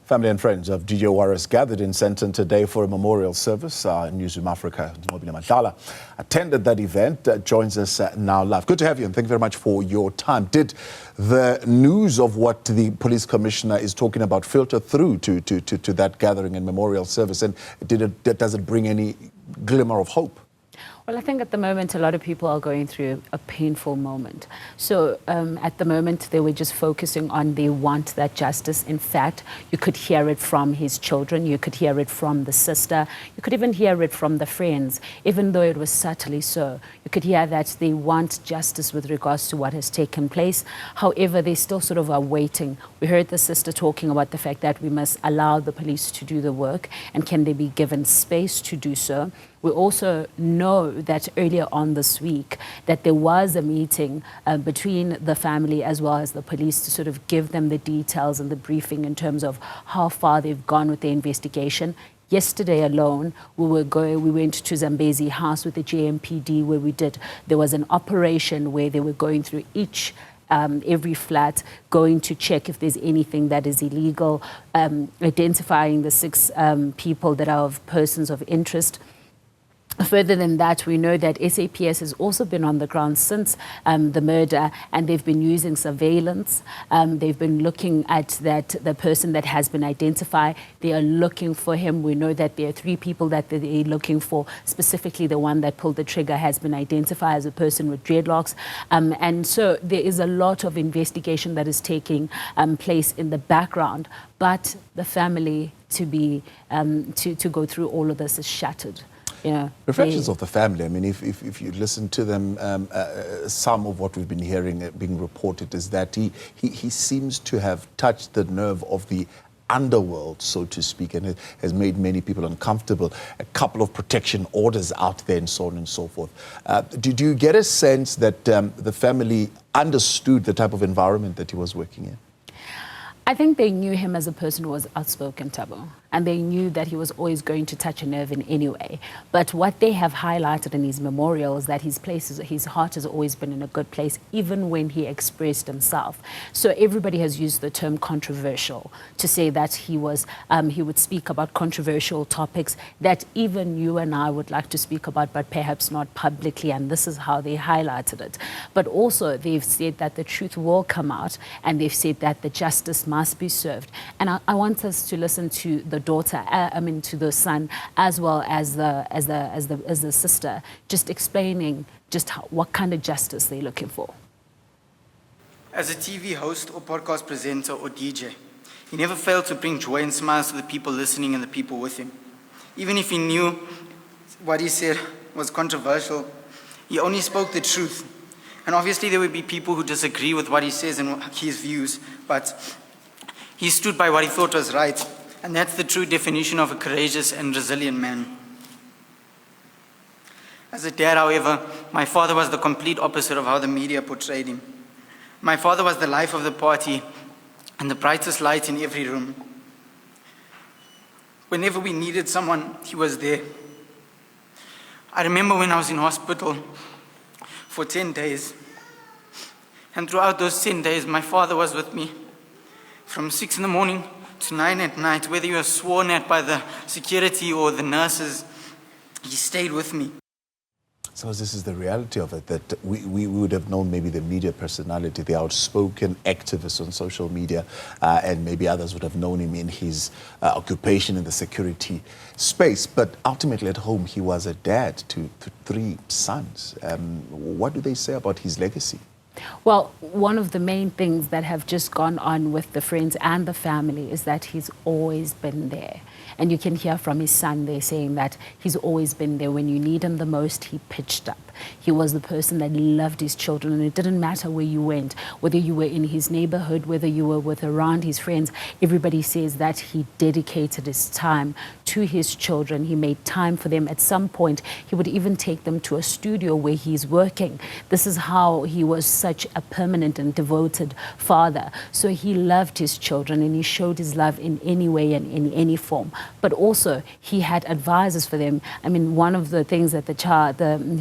Family and friends of DJ Warras gathered in Sandton today for a memorial service. Newzroom Afrika Nqobile Madlala attended that event. Joins us now live. Good to have you, and thank you very much for your time. Did the news of what the police commissioner is talking about filter through to that gathering and memorial service, and does it bring any glimmer of hope? Well, I think at the moment a lot of people are going through a painful moment. So at the moment they were just focusing on they want that justice. In fact, you could hear it from his children, you could hear it from the sister, you could even hear it from the friends, even though it was subtly so. You could hear that they want justice with regards to what has taken place. However, they still sort of are waiting. We heard the sister talking about the fact that we must allow the police to do the work, and can they be given space to do so. We also know that earlier on this week that there was a meeting between the family as well as the police to sort of give them the details and the briefing in terms of how far they've gone with the investigation. Yesterday alone, we went to Zambezi House with the JMPD where there was an operation where they were going through every flat, going to check if there's anything that is illegal, identifying the 6 people that are of persons of interest. Further than that, we know that SAPS has also been on the ground since the murder, and they've been using surveillance. They've been looking at the person that has been identified. They are looking for him. We know that there are 3 people that they're looking for. Specifically, the one that pulled the trigger has been identified as a person with dreadlocks. And so there is a lot of investigation that is taking place in the background. But the family to go through all of this is shattered. Yeah. Reflections of the family. I mean, if you listen to them, some of what we've been hearing being reported is that he seems to have touched the nerve of the underworld, so to speak, and it has made many people uncomfortable. A couple of protection orders out there and so on and so forth. Do you get a sense that the family understood the type of environment that he was working in? I think they knew him as a person who was outspoken, Tabo, and they knew that he was always going to touch a nerve in any way. But what they have highlighted in his memorial is that his heart has always been in a good place, even when he expressed himself. So everybody has used the term controversial to say that he would speak about controversial topics that even you and I would like to speak about, but perhaps not publicly, and this is how they highlighted it. But also they've said that the truth will come out, and they've said that the justice must be served. And I want us to listen to the daughter, to the son, as well as the sister, just explaining just what kind of justice they're looking for. As a TV host or podcast presenter or DJ, he never failed to bring joy and smiles to the people listening and the people with him. Even if he knew what he said was controversial, he only spoke the truth. And obviously there would be people who disagree with what he says and his views, but he stood by what he thought was right. And that's the true definition of a courageous and resilient man. As a dad, however, my father was the complete opposite of how the media portrayed him. My father was the life of the party and the brightest light in every room. Whenever we needed someone, he was there. I remember when I was in hospital for 10 days. And throughout those 10 days, my father was with me. From 6 in the morning to 9 at night, whether you were sworn at by the security or the nurses, he stayed with me. So this is the reality of it, that we would have known maybe the media personality, the outspoken activist on social media, and maybe others would have known him in his occupation in the security space. But ultimately at home, he was a dad to 3 sons. What do they say about his legacy? Well, one of the main things that have just gone on with the friends and the family is that he's always been there. And you can hear from his son there saying that he's always been there. When you need him the most, he pitched up. He was the person that loved his children, and it didn't matter where you went, whether you were in his neighborhood, whether you were around his friends. Everybody says that he dedicated his time to his children. He made time for them. At some point, he would even take them to a studio where he's working. This is how he was such such a permanent and devoted father. So he loved his children and he showed his love in any way and in any form. But also he had advisors for them. I mean, one of the things that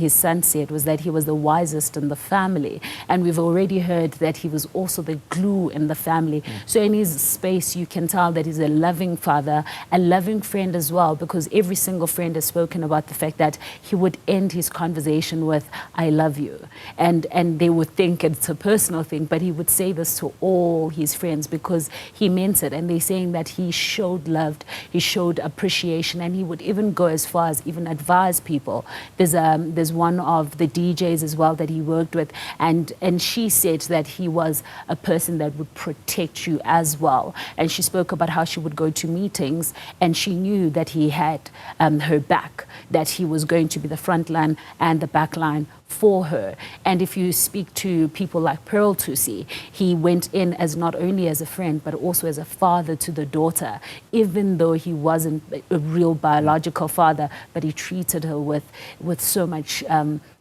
his son said was that he was the wisest in the family. And we've already heard that he was also the glue in the family. So in his space, you can tell that he's a loving father, a loving friend as well, because every single friend has spoken about the fact that he would end his conversation with, "I love you." And they would think it's a personal thing, but he would say this to all his friends because he meant it. And they're saying that he showed love, he showed appreciation, and he would even go as far as even advise people. There's one of the DJs as well that he worked with, and she said that he was a person that would protect you as well. And she spoke about how she would go to meetings and she knew that he had her back, that he was going to be the front line and the back line for her. And if you speak to people like Pearl Tusi, he went in as not only as a friend but also as a father to the daughter, even though he wasn't a real biological father, but he treated her with so much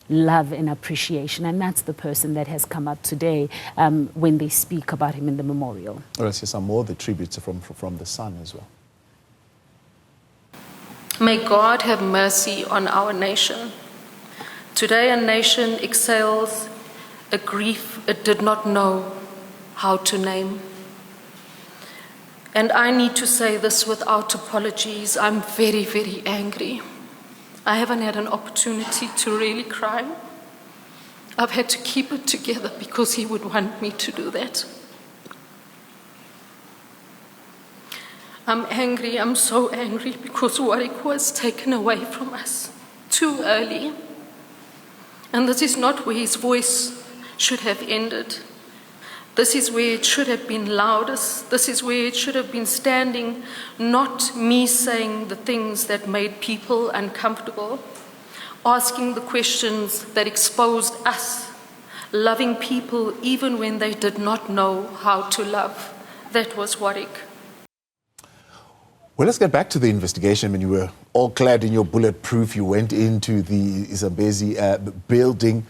love and appreciation. And that's the person that has come up today when they speak about him in the memorial. Let's hear some more of the tributes from the son as well. May God have mercy on our nation. Today a nation exhales a grief it did not know how to name. And I need to say this without apologies. I'm very, very angry. I haven't had an opportunity to really cry. I've had to keep it together because he would want me to do that. I'm angry, I'm so angry because Warwick was taken away from us too early. And this is not where his voice should have ended. This is where it should have been loudest. This is where it should have been standing, not me saying the things that made people uncomfortable, asking the questions that exposed us, loving people even when they did not know how to love. That was Warwick. Well, let's get back to the investigation. When you were all clad in your bulletproof, you went into the Zambezi building.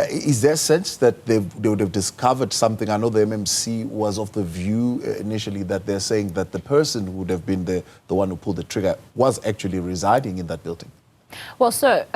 Is there a sense that they would have discovered something? I know the MMC was of the view initially that they're saying that the person who would have been the one who pulled the trigger was actually residing in that building. Well, so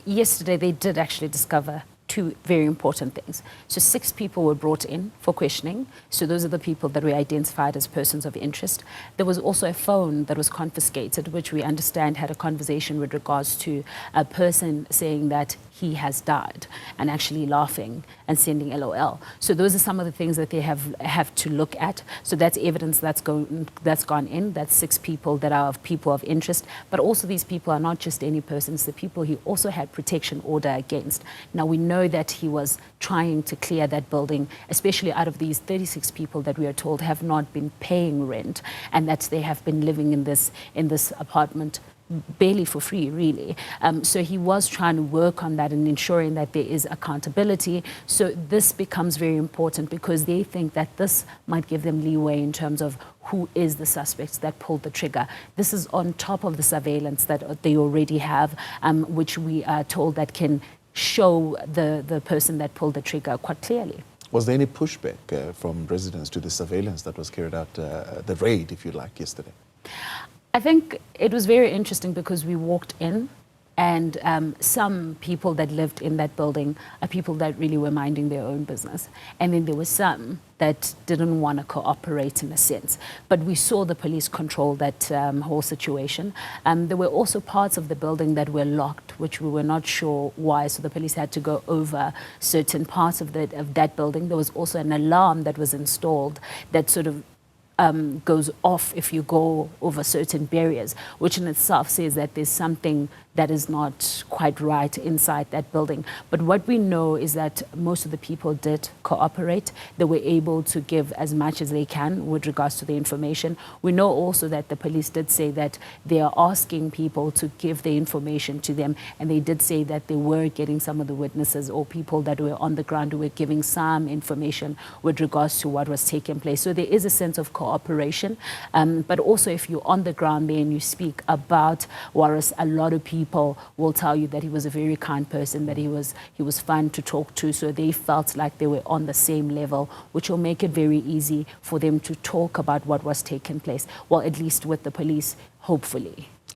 yesterday they did actually discover two very important things. So 6 people were brought in for questioning. So those are the people that were identified as persons of interest. There was also a phone that was confiscated, which we understand had a conversation with regards to a person saying that he has died and actually laughing and sending LOL. So those are some of the things that they have to look at. So that's evidence that's gone in. That's 6 people that are of people of interest. But also these people are not just any persons. The people he also had protection order against. Now we know that he was trying to clear that building, especially out of these 36 people that we are told have not been paying rent, and that they have been living in this apartment barely for free, really. So he was trying to work on that and ensuring that there is accountability. So this becomes very important because they think that this might give them leeway in terms of who is the suspects that pulled the trigger. This is on top of the surveillance that they already have, which we are told that can show the person that pulled the trigger quite clearly. Was there any pushback from residents to the surveillance that was carried out, the raid, if you like, yesterday? I think it was very interesting because we walked in and some people that lived in that building are people that really were minding their own business. And then there were some that didn't want to cooperate in a sense. But we saw the police control that whole situation. There were also parts of the building that were locked, which we were not sure why. So the police had to go over certain parts of that building. There was also an alarm that was installed that sort of goes off if you go over certain barriers, which in itself says that there's something that is not quite right inside that building. But what we know is that most of the people did cooperate. They were able to give as much as they can with regards to the information. We know also that the police did say that they are asking people to give the information to them, and they did say that they were getting some of the witnesses or people that were on the ground who were giving some information with regards to what was taking place. So there is a sense of cooperation operation. But also if you're on the ground there and you speak about Warras, a lot of people will tell you that he was a very kind person, that he was fun to talk to, so they felt like they were on the same level, which will make it very easy for them to talk about what was taking place, well, at least with the police, hopefully.